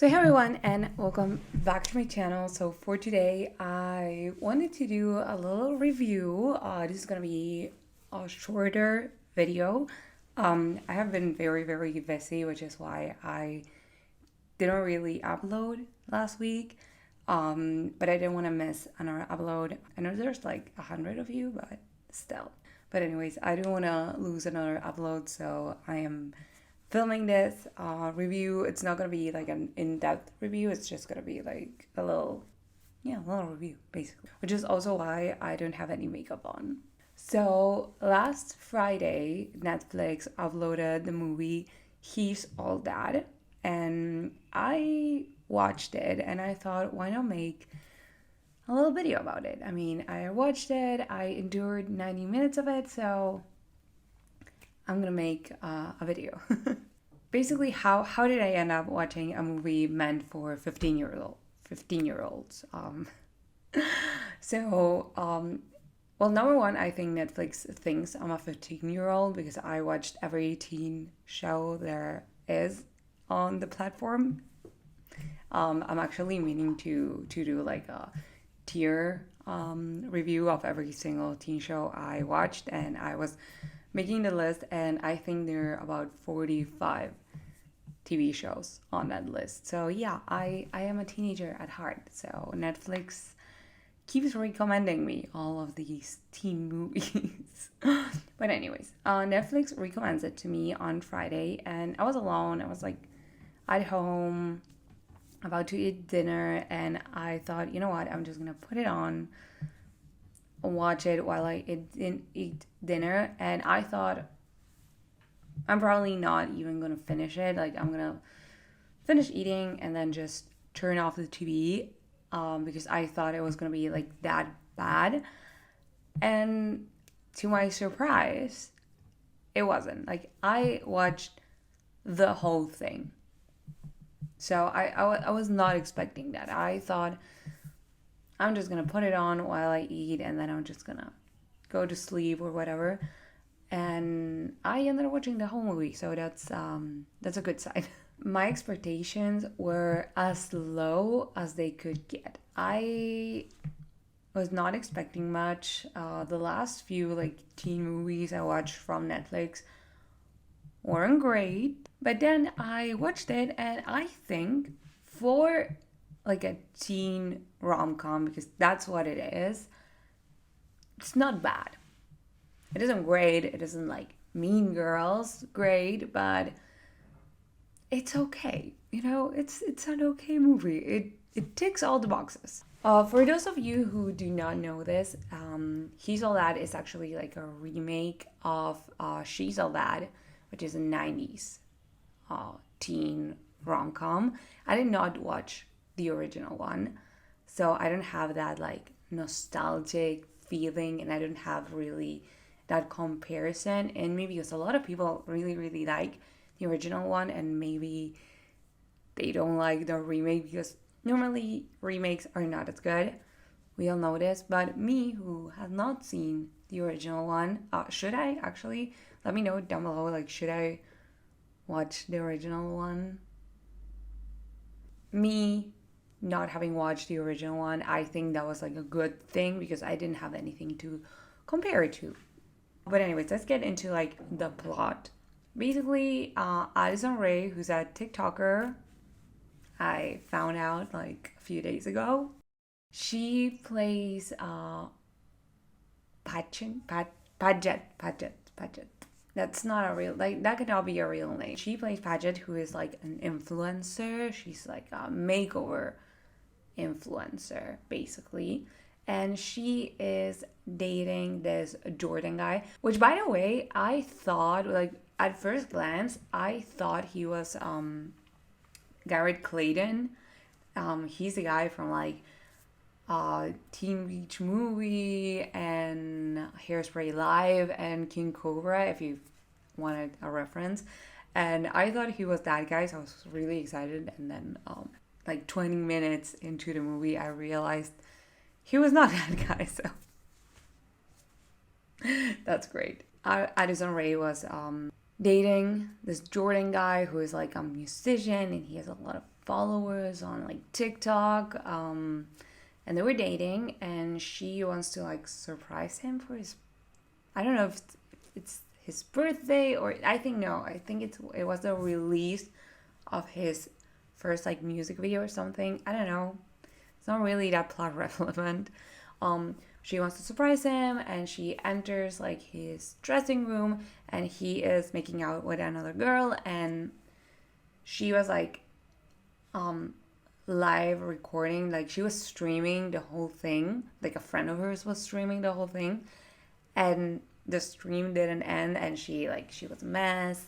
So hey everyone, and welcome back to my channel. So for today I wanted to do a little review. This is gonna be a shorter video. I have been very busy, which is why I didn't really upload last week. But I didn't want to miss another upload. I know there's like 100 of you, but still. But anyways, I don't want to lose another upload, so I am filming this review. It's not gonna be like an in-depth review. It's just gonna be like a little review basically. Which is also why I don't have any makeup on. So last Friday, Netflix uploaded the movie He's All That, and I watched it and I thought, why not make a little video about it? I mean, I watched it, I endured 90 minutes of it, so I'm gonna make a video. Basically, how did I end up watching a movie meant for 15-year-olds? So well, number one, I think Netflix thinks I'm a 15-year-old because I watched every teen show there is on the platform. I'm actually meaning to do like a tier review of every single teen show I watched, and I was making the list, and I think there are about 45 TV shows on that list. So yeah, I am a teenager at heart. So Netflix keeps recommending me all of these teen movies. But anyways, Netflix recommends it to me on Friday, and I was alone. I was like at home about to eat dinner, and I thought, you know what, I'm just gonna put it on, watch it while I eat dinner. And I thought I'm probably not even gonna finish it. Like, I'm gonna finish eating and then just turn off the TV, because I thought it was gonna be like that bad. And to my surprise, it wasn't. Like, I watched the whole thing. So I was not expecting that. I thought I'm just gonna put it on while I eat and then I'm just gonna go to sleep or whatever. And I ended up watching the whole movie, so that's a good sign. My expectations were as low as they could get. I was not expecting much. The last few like teen movies I watched from Netflix weren't great, but then I watched it, and I think for like a teen rom-com, because that's what it is, it's not bad. It isn't great. It isn't like Mean Girls great, but it's okay. You know, it's an okay movie. It ticks all the boxes. For those of you who do not know this, He's All That is actually like a remake of She's All That, which is a 90s teen rom-com. I did not watch the original one, so I don't have that like nostalgic feeling, and I don't have really that comparison. And maybe because a lot of people really like the original one, and maybe they don't like the remake because normally remakes are not as good. We all know this, but me who has not seen the original one, should I actually, let me know down below, like, should I watch the original one? Me not having watched the original one, I think that was like a good thing because I didn't have anything to compare it to. But anyways, let's get into like the plot. Basically, Addison Rae, who's a TikToker, I found out like a few days ago. She plays Paget. That's not a real, like, that could not be a real name. She plays Paget, who is like an influencer. She's like a makeover influencer, basically. And she is dating this Jordan guy, which, by the way, I thought, like, at first glance, I thought he was Garrett Clayton. He's the guy from like Teen Beach Movie and Hairspray Live and King Cobra, if you wanted a reference. And I thought he was that guy, so I was really excited. And then like 20 minutes into the movie, I realized he was not that guy, so that's great. Addison Rae was dating this Jordan guy who is like a musician, and he has a lot of followers on like TikTok. And they were dating, and she wants to like surprise him for his, I don't know if it's his birthday, or I think no, I think it was the release of his first like music video or something. I don't know. It's not really that plot relevant. She wants to surprise him, and she enters like his dressing room, and he is making out with another girl, and she was like live recording, like she was streaming the whole thing, like a friend of hers was streaming the whole thing, and the stream didn't end, and she was a mess,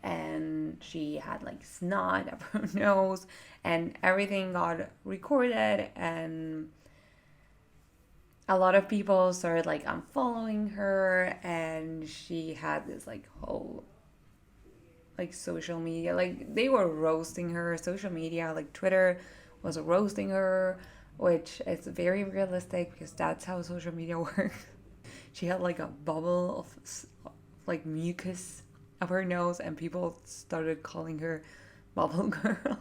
and she had like snot up her nose, and everything got recorded, and a lot of people started like unfollowing her, and she had this like whole like social media, like they were roasting her. Social media like Twitter was roasting her, which is very realistic because that's how social media works. She had like a bubble of like mucus up her nose, and people started calling her bubble girl.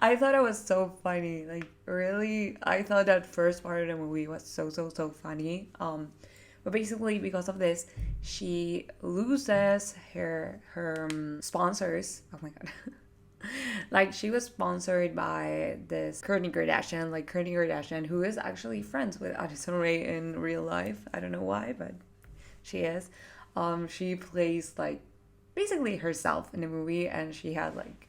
I thought it was so funny. Like really, I thought that first part of the movie was so funny. But basically, because of this, she loses her sponsors. Oh my god. Like she was sponsored by this Kourtney Kardashian, like Kourtney Kardashian, who is actually friends with Addison Rae in real life. I don't know why, but she is. She plays like basically herself in the movie, and she had like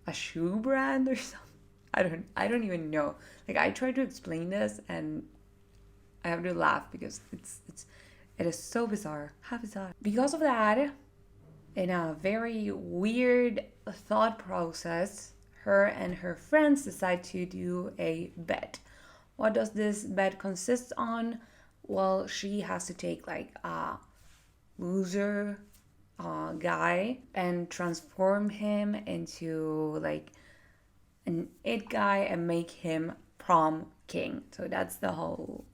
a shoe brand or something. I don't even know. Like I tried to explain this, and I have to laugh because it is so bizarre. How bizarre. Because of that, in a very weird thought process, her and her friends decide to do a bet. What does this bet consist on? Well, she has to take like a loser guy and transform him into like an it guy and make him prom king. So that's the whole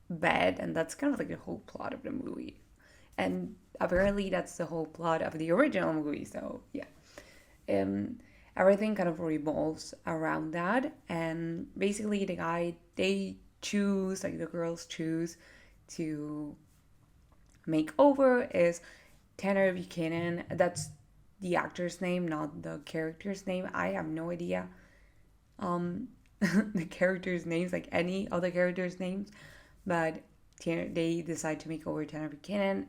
bet, and that's kind of like the whole plot of the movie. And apparently that's the whole plot of the original movie. So yeah, everything kind of revolves around that. And basically the guy they choose, like the girls choose to make over is Tanner Buchanan. That's the actor's name, not the character's name. I have no idea the characters' names, like any other characters' names, but they decide to make over Tanner Buchanan.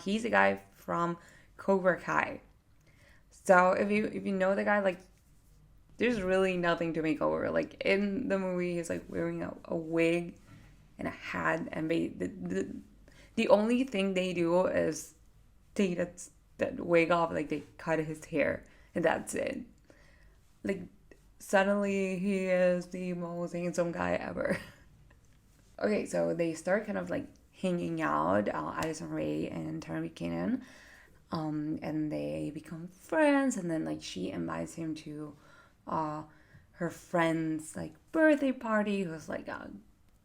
He's a guy from Cobra Kai. So if you know the guy, like there's really nothing to make over. Like in the movie, he's like wearing a wig and a hat, and the only thing they do is take that wig off, like they cut his hair, and that's it. Like suddenly he is the most handsome guy ever. Okay, so they start kind of like hanging out, Addison Rae and Tara Buchanan, and they become friends, and then like she invites him to her friend's like birthday party. It was like a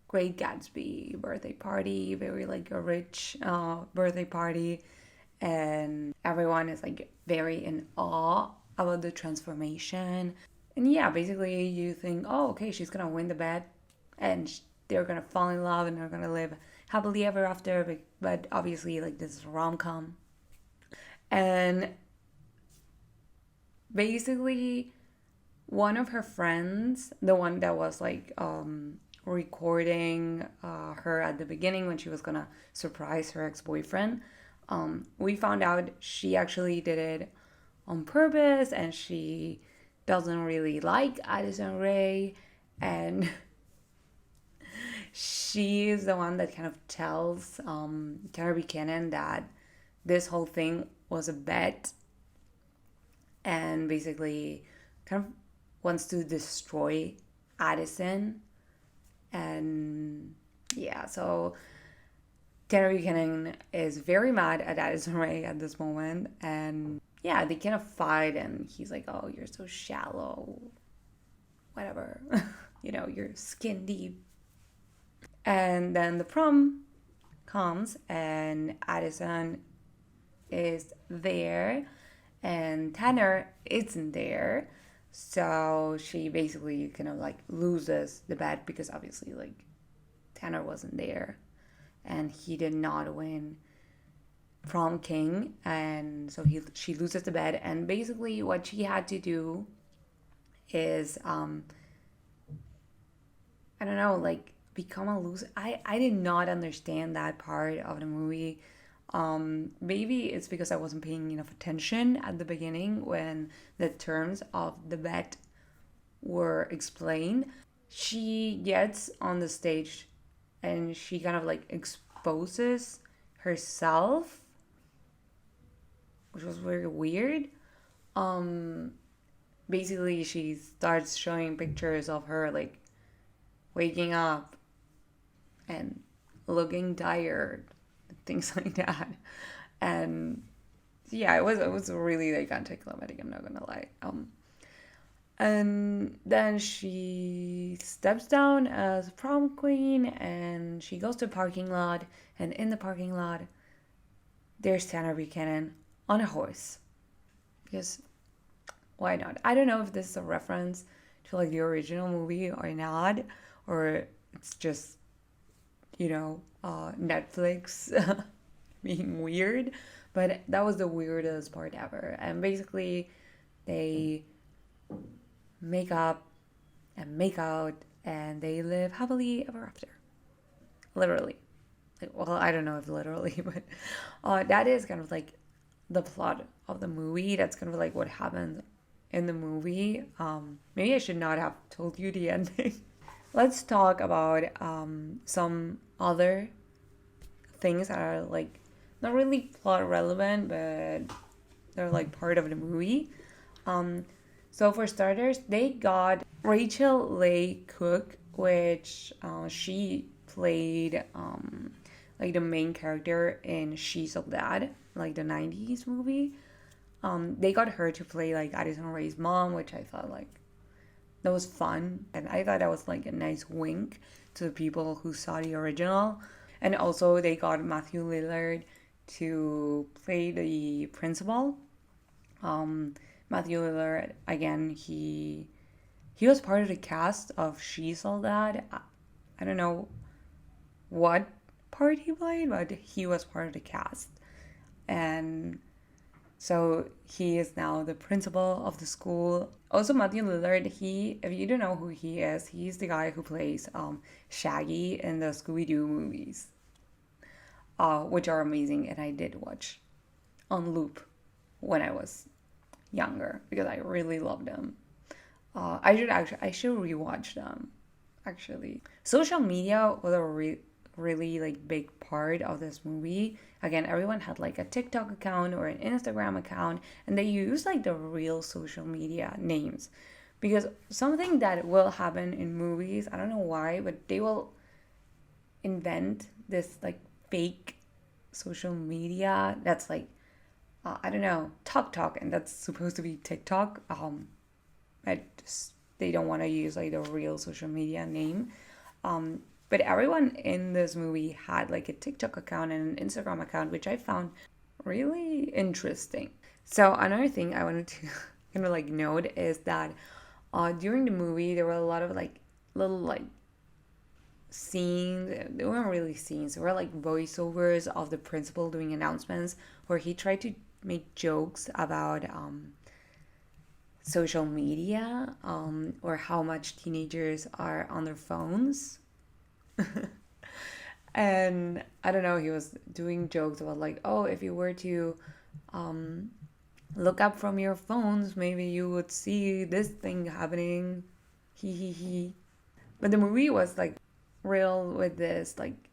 Great Gatsby birthday party, very like a rich birthday party, and everyone is like very in awe about the transformation. And yeah, basically you think, oh, okay, she's gonna win the bet, and they're gonna fall in love, and they're gonna live happily ever after. But obviously, like this is a rom com, and basically one of her friends, the one that was like recording her at the beginning when she was gonna surprise her ex-boyfriend, we found out she actually did it on purpose, and she doesn't really like Addison Rae, and she is the one that kind of tells Tara Buchanan that this whole thing was a bet, and basically kind of wants to destroy Addison. And yeah, so Tara Buchanan is very mad at Addison Rae at this moment, and yeah, they kind of fight, and he's like, oh, you're so shallow, whatever. You're skin deep. And then the prom comes, and Addison is there, and Tanner isn't there. So she basically kind of like loses the bet because obviously like Tanner wasn't there and he did not win prom king, and so she loses the bet. And basically what she had to do is I don't know, like become a loser. I did not understand that part of the movie. Maybe it's because I wasn't paying enough attention at the beginning when the terms of the bet were explained. She gets on the stage and she kind of like exposes herself, which was very weird. Um, Basically, she starts showing pictures of her like waking up and looking tired, things like that. And yeah, it was really like anticlimactic. I'm not gonna lie. And then she steps down as prom queen, and she goes to the parking lot. And in the parking lot, there's Tanner Buchanan on a horse. Because why not? I don't know if this is a reference to like the original movie or not, or it's just Netflix being weird. But that was the weirdest part ever. And basically, they make up and make out, and they live happily ever after. Literally. Like, well, I don't know if literally, but that is kind of like the plot of the movie. That's kind of like what happens in the movie. Maybe I should not have told you the ending. Let's talk about some other things that are like not really plot relevant, but they're like part of the movie. So for starters, they got Rachel Leigh Cook, which she played like the main character in She's So Dad, like the 90s movie. They got her to play like Addison Rae's mom, which I thought like that was fun. And I thought that was like a nice wink to the people who saw the original. And also they got Matthew Lillard to play the principal. Matthew Lillard, again, he was part of the cast of She's All That. I don't know what part he played, but he was part of the cast. And so he is now the principal of the school. Also, Matthew Lillard, if you don't know who he is, he's the guy who plays Shaggy in the Scooby-Doo movies, which are amazing, and I did watch on loop when I was younger because I really loved them. I should rewatch them actually. Social media was a really like big part of this movie. Again, everyone had like a TikTok account or an Instagram account, and they use like the real social media names, because something that will happen in movies, I don't know why, but they will invent this like fake social media that's like I don't know, Talk, and that's supposed to be TikTok. They don't want to use like the real social media name. But everyone in this movie had like a TikTok account and an Instagram account, which I found really interesting. So another thing I wanted to kind of like note is that during the movie there were a lot of like little like scenes. They weren't really scenes. They were like voiceovers of the principal doing announcements where he tried to make jokes about social media or how much teenagers are on their phones. And I don't know, he was doing jokes about like, oh, if you were to look up from your phones, maybe you would see this thing happening. He he he. But the movie was like real with this like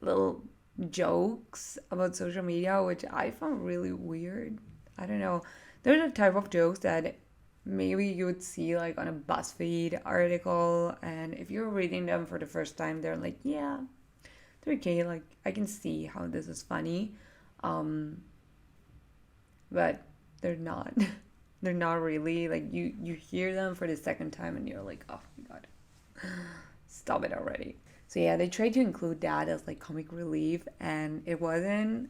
little jokes about social media, which I found really weird. I don't know. There's a type of jokes that maybe you would see like on a BuzzFeed article, and if you're reading them for the first time, they're like, yeah, they're okay. Like I can see how this is funny, but they're not. They're not really like you hear them for the second time and you're like, oh my god, stop it already. So yeah, they tried to include that as like comic relief, and it wasn't.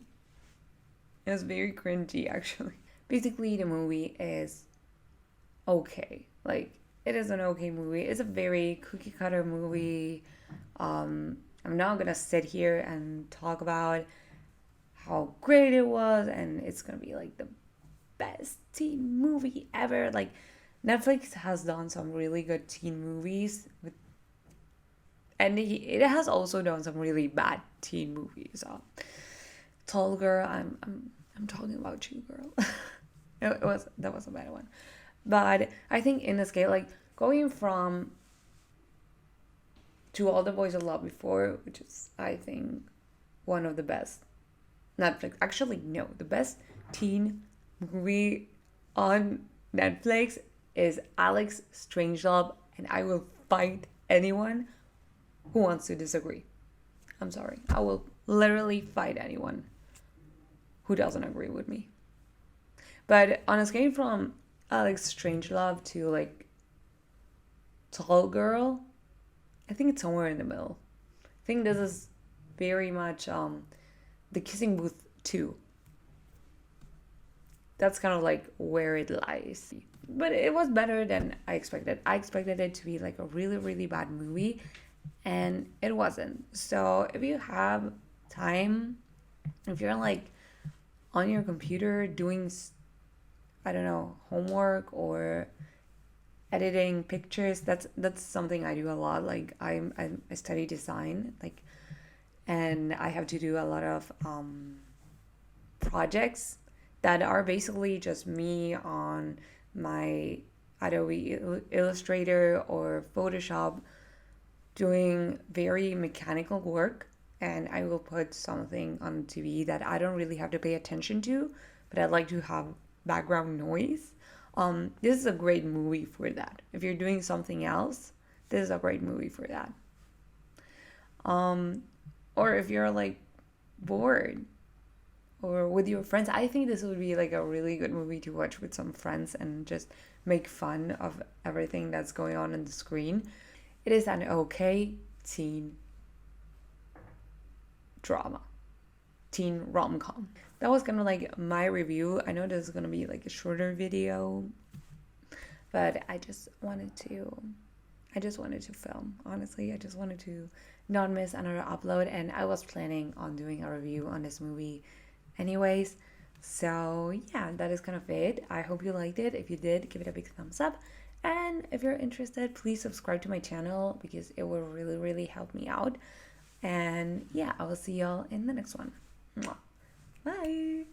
It was very cringy actually. basically the movie is okay. Like, it is an okay movie. It's a very cookie cutter movie. I'm not gonna sit here and talk about how great it was and it's gonna be like the best teen movie ever. Like, Netflix has done some really good teen movies with, and it has also done some really bad teen movies. Tall Girl, I'm talking about you, girl. That was a bad one. But I think in the scale, like going from To All the Boys I Loved Before, which is I think one of the best Netflix. Actually, no, the best teen movie on Netflix is Alex Strangelove, and I will fight anyone who wants to disagree. I'm sorry. I will literally fight anyone who doesn't agree with me. But on a scale from Alex Strangelove to like Tall Girl, I think it's somewhere in the middle. I think this is very much the Kissing Booth 2. That's kind of like where it lies. But it was better than I expected. I expected it to be like a really, really bad movie, and it wasn't. So if you have time, if you're like on your computer doing, I don't know, homework or editing pictures, that's something I do a lot. Like I study design, like, and I have to do a lot of projects that are basically just me on my Adobe Illustrator or Photoshop doing very mechanical work, and I will put something on TV that I don't really have to pay attention to, but I'd like to have background noise. This is a great movie for that. If you're doing something else, this is a great movie for that. Or if you're like bored or with your friends, I think this would be like a really good movie to watch with some friends and just make fun of everything that's going on the screen. It is an okay teen drama, teen rom-com. That was kind of like my review. I know this is gonna be like a shorter video, but I just wanted to film. Honestly, I just wanted to not miss another upload, and I was planning on doing a review on this movie anyways. So yeah, that is kind of it. I hope you liked it. If you did, give it a big thumbs up. And if you're interested, please subscribe to my channel because it will really, really help me out. And yeah, I will see y'all in the next one. Mwah. Bye.